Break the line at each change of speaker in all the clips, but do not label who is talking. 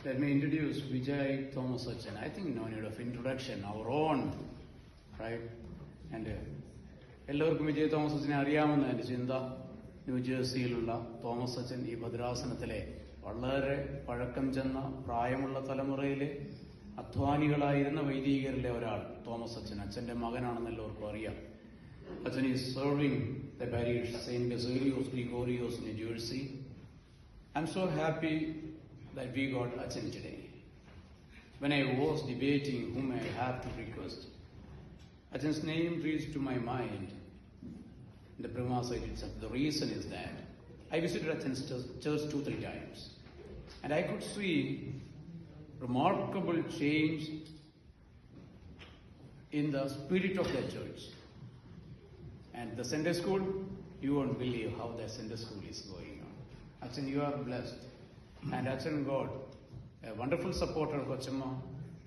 Let me introduce Vijay Thomas Achan. I think no need of introduction, our own, right? And എല്ലാവർക്കും Vijay Thomas അച്ഛനെ അറിയാമെന്ന എൻ്റെ ചിന്ത. ന്യൂജേഴ്സിയിലുള്ള Thomas അച്ഛൻ ഈ ഭദ്രാസനത്തിലെ വളരെ പഴക്കം ചെന്ന പ്രായമുള്ള തലമുറയിലെ അധ്വാനികളായിരുന്ന വൈദികരിലെ ഒരാൾ തോമസ് അച്ഛൻ. അച്ഛൻ്റെ മകനാണെന്ന് എല്ലാവർക്കും അറിയാം. അച്ഛൻ is serving the parish Saint Baselios Gregorios, new jersey. I'm so happy that we got Achan today. When I was debating whom I have to request, Achan's name reached to my mind. The premise itself. The reason is that I visited Achan's church 2-3 times, and I could see remarkable change in the spirit of the church. And the Sunday school, you won't believe how the Sunday school is going on. Achan, you are blessed. And Achan got a wonderful supporter of Kochimma.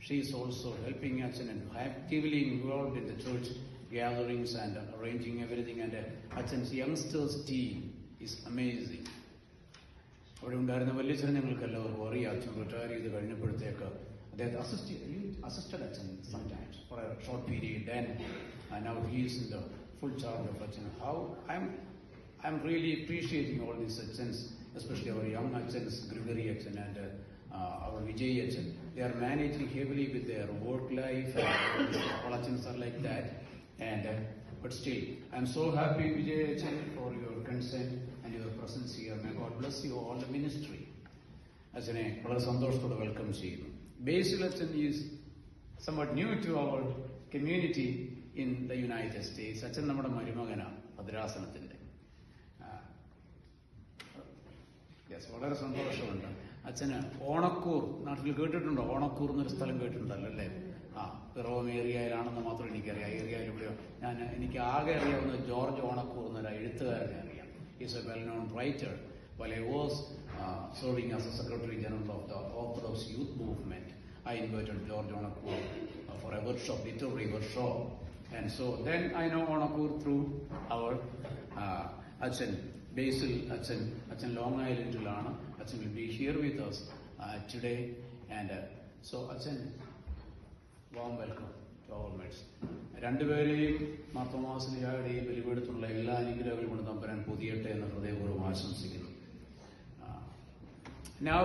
She is also helping Achan and actively involved in the church gatherings and arranging everything. And Achan's youngsters team is amazing. അവിടെ ഉണ്ടായിരുന്ന വലിയച്ഛൻ ഞങ്ങൾക്ക് എല്ലാവർക്കും അറിയാം. അച്ഛൻ retire ചെയ്ത് കഴിഞ്ഞപ്പോഴത്തേക്ക് അദ്ദേഹത്തെ assisted Achan sometimes for a short period. Then now he is in the full charge of Achan. How I'm really appreciating all these Achans, especially our young Achans, Gregory Achan and our Vijay Achan. They are managing heavily with their work life, and all Achans are like that. And but still, I'm so happy, Vijay Achan, for your consent and your presence here. May God bless you all the ministry. Achane വളരെ സന്തോഷത്തോടെ welcome ചെയ്യുന്നു. Basil Achan is somewhat new to our community in the United States. Achan നമ്മുടെ മരുമകനാണ് ഭദ്രാസനത്തിന്റെ. വളരെ സന്തോഷമുണ്ട്. അച്ഛന് ഓണക്കൂർ നാട്ടിൽ കേട്ടിട്ടുണ്ടോ? ഓണക്കൂർ എന്നൊരു സ്ഥലം കേട്ടിട്ടുണ്ടല്ലോ അല്ലേ? പിറവം ഏരിയയിലാണെന്ന് മാത്രം എനിക്കറിയാം. ഏരിയയിൽ ഇവിടെ എനിക്ക് ആകെ അറിയാവുന്ന ജോർജ് ഓണക്കൂർ എന്നൊരു എഴുത്തുകാരനെ അറിയാം. Is A well known writer. While I was serving as a Secretary General of the Orthodox Youth Movement, I invited George Onakur for a workshop, literary workshop. And so then I know Onakur through our Achan, Basil Achan. Achan Long Island-ilana. Achan will be here with us today. And so Achan, warm welcome to our midst. രണ്ടുപേരെയും മാർത്തോമാസിനെയും വെളിപ്പെടുത്തുള്ള എല്ലാ അനുഗ്രഹങ്ങളും കൊണ്ട് തമ്പുരാൻ പൊതിയട്ടെ എന്ന് ഹൃദയപൂർവ്വം ആശംസിക്കുന്നു. Now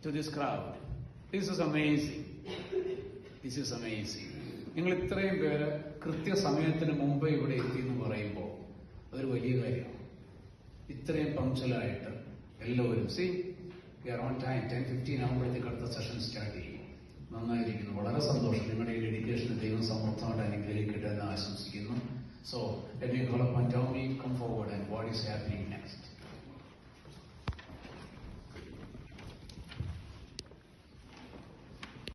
to this crowd. This is amazing. This is amazing. നിങ്ങൾ ഇത്രയും പേര് കൃത്യസമയത്തിന് മുമ്പ് ഇവിടെ എത്തി എന്ന് പറയുമ്പോൾ അതൊരു വലിയ കാര്യമാണ്. ഇത്രയും പങ്ക്ച്വലായിട്ട് എല്ലാവരും we are on time. 10:15 ആകുമ്പോഴത്തേക്ക് അടുത്ത സെഷൻ സ്റ്റാർട്ട് ചെയ്യും. നന്നായിരിക്കുന്നു. വളരെ സന്തോഷം. നിങ്ങളുടെ ഈ ഡെഡിക്കേഷന് ദൈവം സമർത്ഥമായിട്ട് അനുഗ്രഹിക്കട്ടെ എന്ന് ആശംസിക്കുന്നു. So let me call upon Tommy, come forward, and what is happening next?